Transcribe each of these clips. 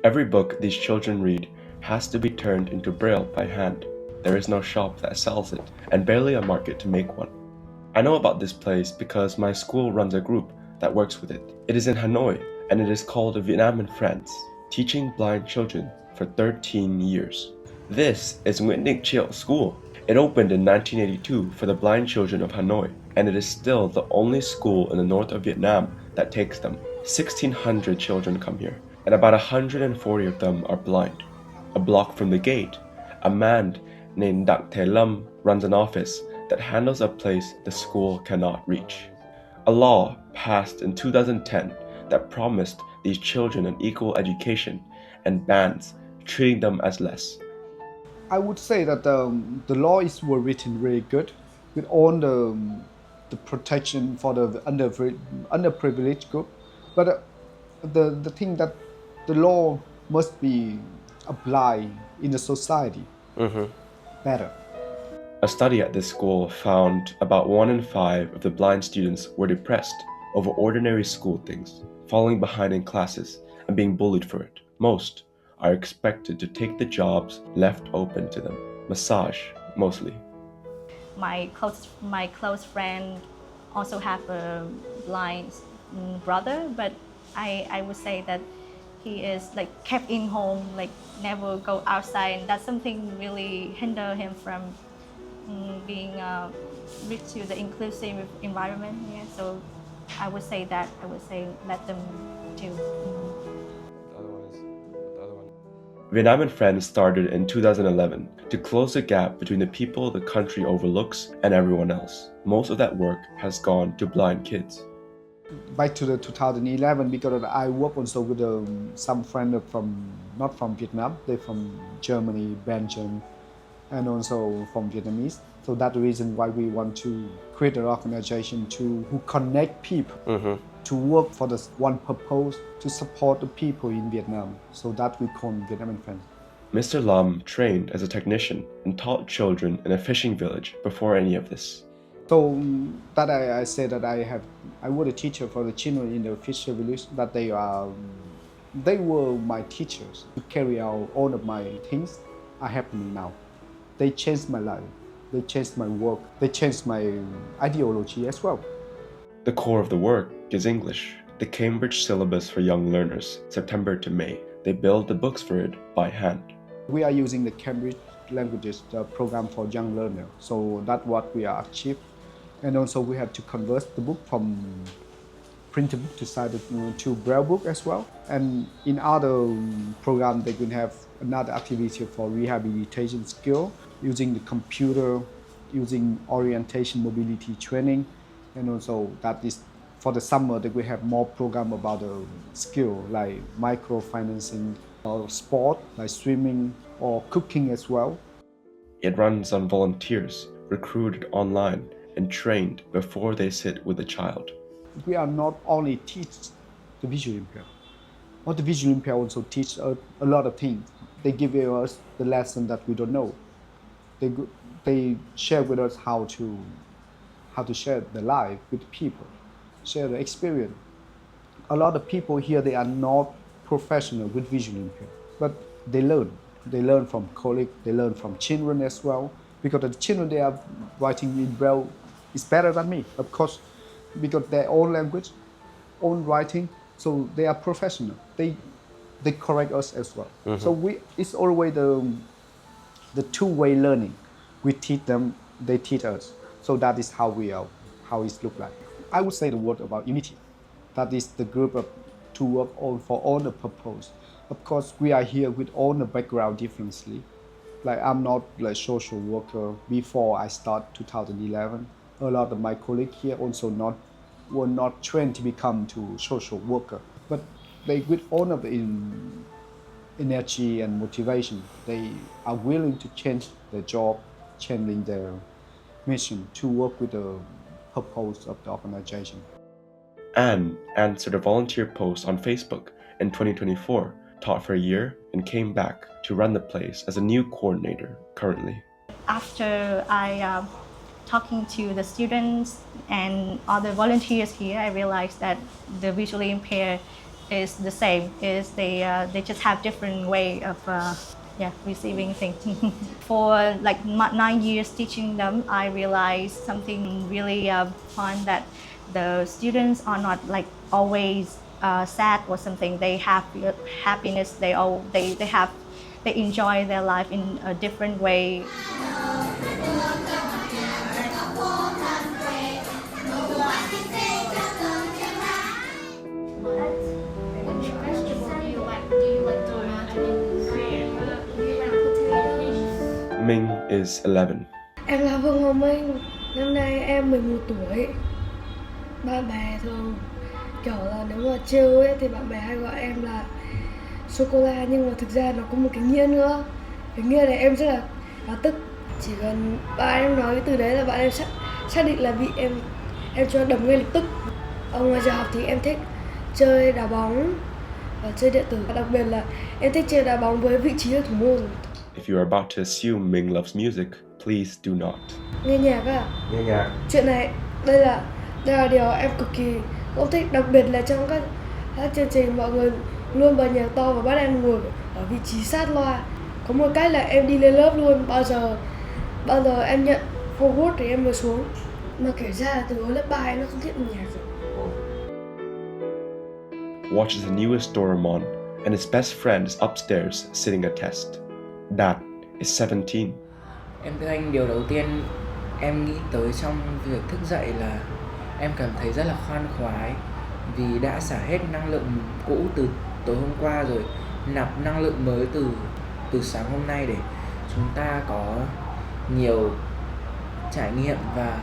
Every book these children read has to be turned into Braille by hand. There is no shop that sells it, and barely a market to make one. I know about this place because my school runs a group that works with it. It is in Hanoi, and it is called Vietnam and Friends, teaching blind children for 13 years. This is Nguyễn Đình Triệu School. It opened in 1982 for the blind children of Hanoi, and it is still the only school in the north of Vietnam that takes them. 1,600 children come here, and about 140 of them are blind. A block from the gate, a man named Đặng Thế Lâm runs an office that handles a place the school cannot reach. A law passed in 2010 that promised these children an equal education and bans treating them as less. I would say that the laws were written really good with all the protection for the underprivileged group. But the thing that the law must be applied in the society better. A study at this school found about 1 in 5 of the blind students were depressed over ordinary school things, falling behind in classes and being bullied for it. Most are expected to take the jobs left open to them, massage mostly. My close friend also have a blind brother, but I would say that he is like kept in home, like never go outside, and that's something really hinder him from being reach to the inclusive environment. Yeah, so I would say let them do. Vietnam and Friends started in 2011 to close the gap between the people the country overlooks and everyone else. Most of that work has gone to blind kids. Back to the 2011, because I work also with some friends not from Vietnam, they're from Germany, Belgium, and also from Vietnamese. So that's the reason why we want to create an organization who connect people to work for this one purpose, to support the people in Vietnam. So that we call Vietnam and Friends. Mr. Lam trained as a technician and taught children in a fishing village before any of this. So that I said that I was a teacher for the children in the fishing village, that they were my teachers to carry out all of my things are happening now. They changed my life, they changed my work, they changed my ideology as well. The core of the work is English, the Cambridge syllabus for young learners, September to May. They build the books for it by hand. We are using the Cambridge languages program for young learners, so that's what we are achieved. And also we have to convert the book from printed book to braille book as well. And in other programs, they can have another activity for rehabilitation skill, using the computer, using orientation mobility training. And also that is for the summer, they will have more program about the skill like microfinancing or sport like swimming or cooking as well. It runs on volunteers, recruited online and trained before they sit with a child. We are not only teach the visual impaired, but the visual impaired also teach a lot of things. They give us the lesson that we don't know. They share with us how to share the life with people, share the experience. A lot of people here, they are not professional with visual impaired, but they learn. They learn from colleagues, they learn from children as well, because the children, they are writing in Braille is better than me, of course, because their own language, own writing, so they are professional. They correct us as well. So it's always the two-way learning. We teach them, they teach us. So that is how it looks like. I would say the word about unity. That is the group to work for all the purpose. Of course, we are here with all the background differently. Like I'm not a social worker before I start 2011. A lot of my colleagues here also were not trained to become social worker, but they with all of the energy and motivation, they are willing to change their job, changing their mission to work with the purpose of the organization. Anne answered a volunteer post on Facebook in 2024, taught for a year, and came back to run the place as a new coordinator currently. After I talking to the students and other volunteers here, I realized that the visually impaired is the same. Is they just have different way of receiving things. For like 9 years teaching them, I realized something really fun, that the students are not like always sad or something. They have happiness. They enjoy their life in a different way. Ming is 11. Em là Vương Hồng Minh, năm nay em 11 tuổi. Bạn bè thường kiểu là nếu mà trêu ấy thì bạn bè hay gọi em là sô-cô-la, nhưng mà thực ra nó có một cái nghĩa nữa. Cái nghĩa này em rất là tức. Chỉ cần bạn em nói cái từ đấy là bạn em xác định là bị em cho đầm ngay lập tức. Ở ngoài giờ học thì em thích chơi đá bóng và chơi điện tử. Đặc biệt là em thích chơi đá bóng với vị trí là thủ môn. If you are about to assume Ming loves music, please do not. Nghe nhạc à? Nghe nhạc. Chuyện này, đây là điều em cực kỳ không thích, đặc biệt là trong các chương trình mọi người luôn bật nhạc to và bắt em ngồi ở vị trí sát loa. Có một cách là em đi lên lớp luôn, bao giờ em nhận forward thì em mới xuống. Mà kể ra là từ hồi lớp 3 em nó không thích nhạc rồi. Watches the newest Doraemon, and his best friend is upstairs sitting a test. Dad is 17. Em thưa anh, điều đầu tiên em nghĩ tới trong việc thức dậy là em cảm thấy rất là khoan khoái, vì đã xả hết năng lượng cũ từ tối hôm qua rồi, nạp năng lượng mới từ sáng hôm nay để chúng ta có nhiều trải nghiệm và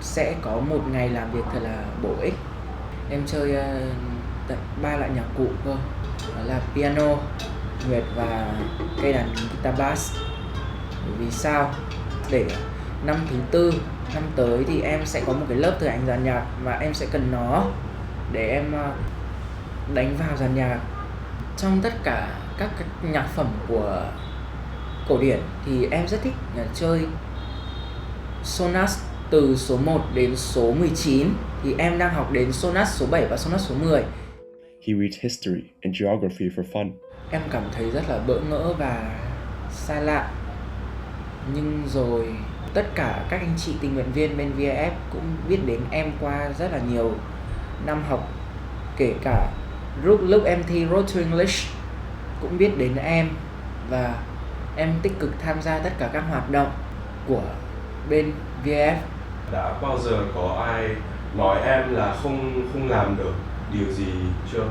sẽ có một ngày làm việc thật là bổ ích. Em chơi tận 3 loại nhạc cụ cơ, đó là piano, nguyệt và cây đàn guitar bass. Vì sao? Để năm thứ tư, năm tới thì em sẽ có một cái lớp thực hành dàn nhạc và em sẽ cần nó để em đánh vào dàn nhạc. Trong tất cả các nhạc phẩm của cổ điển thì em rất thích chơi sonat từ số 1 đến số 19, thì em đang học đến sonat số 7 và sonat số 10. He reads history and geography for fun. Em cảm thấy rất là bỡ ngỡ và xa lạ. Nhưng rồi tất cả các anh chị tình nguyện viên bên VAF cũng biết đến em qua rất là nhiều năm học. Kể cả lúc em thi Road to English cũng biết đến em, và em tích cực tham gia tất cả các hoạt động của bên VAF. Đã bao giờ có ai nói em là không làm được điều gì chưa?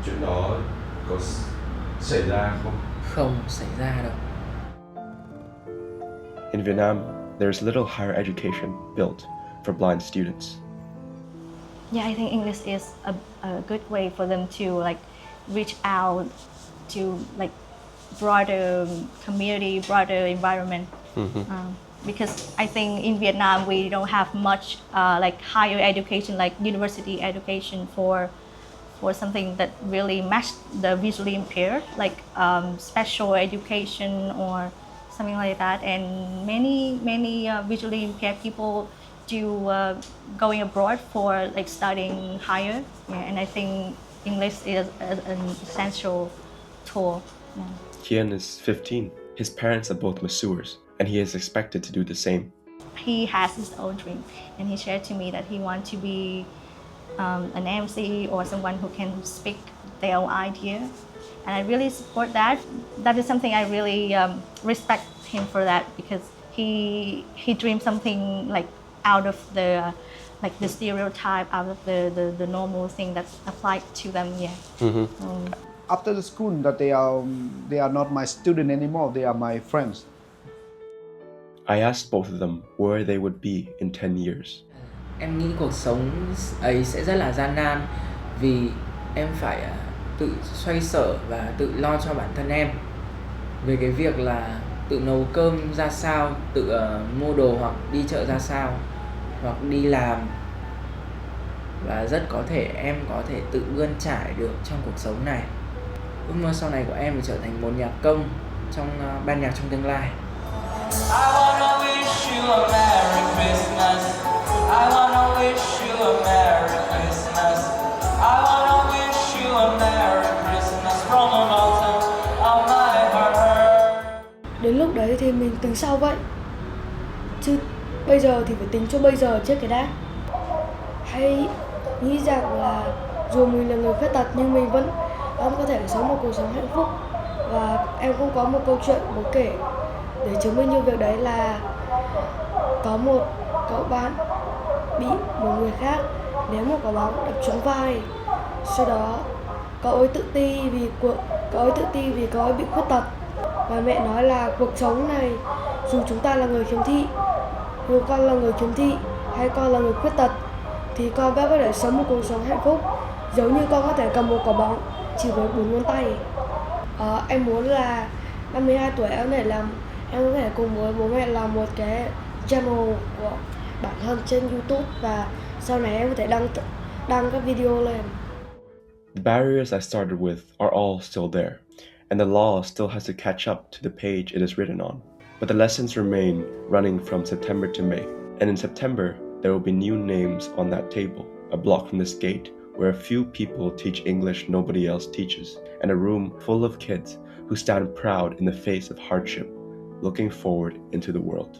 Chuyện đó có xảy ra không? Không xảy ra đâu. In Vietnam, there's little higher education built for blind students. Yeah, I think English is a good way for them to like reach out to like broader community, broader environment. Because I think in Vietnam we don't have much like higher education, like university education for something that really match the visually impaired, like special education or something like that. And many visually impaired people do going abroad for like studying higher. Yeah, and I think English is an essential tool. Yeah. Kian is 15. His parents are both masseurs, and he is expected to do the same. He has his own dream, and he shared to me that he wants to be an MC or someone who can speak their own idea. And I really support that. That is something I really respect him for that, because he dreamed something like out of the stereotype, out of the normal thing that's applied to them. Yeah. After the school, that they are not my student anymore. They are my friends. I asked both of them where they would be in 10 years. Em nghĩ cuộc sống ấy sẽ rất là gian nan, vì em phải tự xoay sở và tự lo cho bản thân em về cái việc là tự nấu cơm ra sao, tự mua đồ hoặc đi chợ ra sao, hoặc đi làm, và rất có thể em có thể tự bươn trải được trong cuộc sống này. Ước mơ sau này của em là trở thành một nhạc công trong ban nhạc trong tương lai. I wanna wish you a tính sau vậy, chứ bây giờ thì phải tính cho bây giờ trước cái đã. Hãy nghĩ rằng là dù mình là người khuyết tật nhưng mình vẫn có thể sống một cuộc sống hạnh phúc. Và em cũng có một câu chuyện muốn kể để chứng minh như việc đấy, là có một cậu bạn bị một người khác ném một quả bóng đập trúng vai. Sau đó cậu ấy tự ti vì cậu ấy bị khuyết tật, và mẹ nói là cuộc sống này, dù chúng ta là người khiếm thị, dù con là người khiếm thị hay con là người khuyết tật, thì con vẫn có thể sống một cuộc sống hạnh phúc, giống như con có thể cầm một quả bóng chỉ với 4 ngón tay. Em muốn là năm 12 tuổi em có thể cùng với bố mẹ làm một cái channel của bản thân trên YouTube, và sau này em có thể đăng các video lên. The barriers I started with are all still there, and the law still has to catch up to the page it is written on. But the lessons remain, running from September to May. And in September, there will be new names on that table, a block from this gate where a few people teach English nobody else teaches, and a room full of kids who stand proud in the face of hardship, looking forward into the world.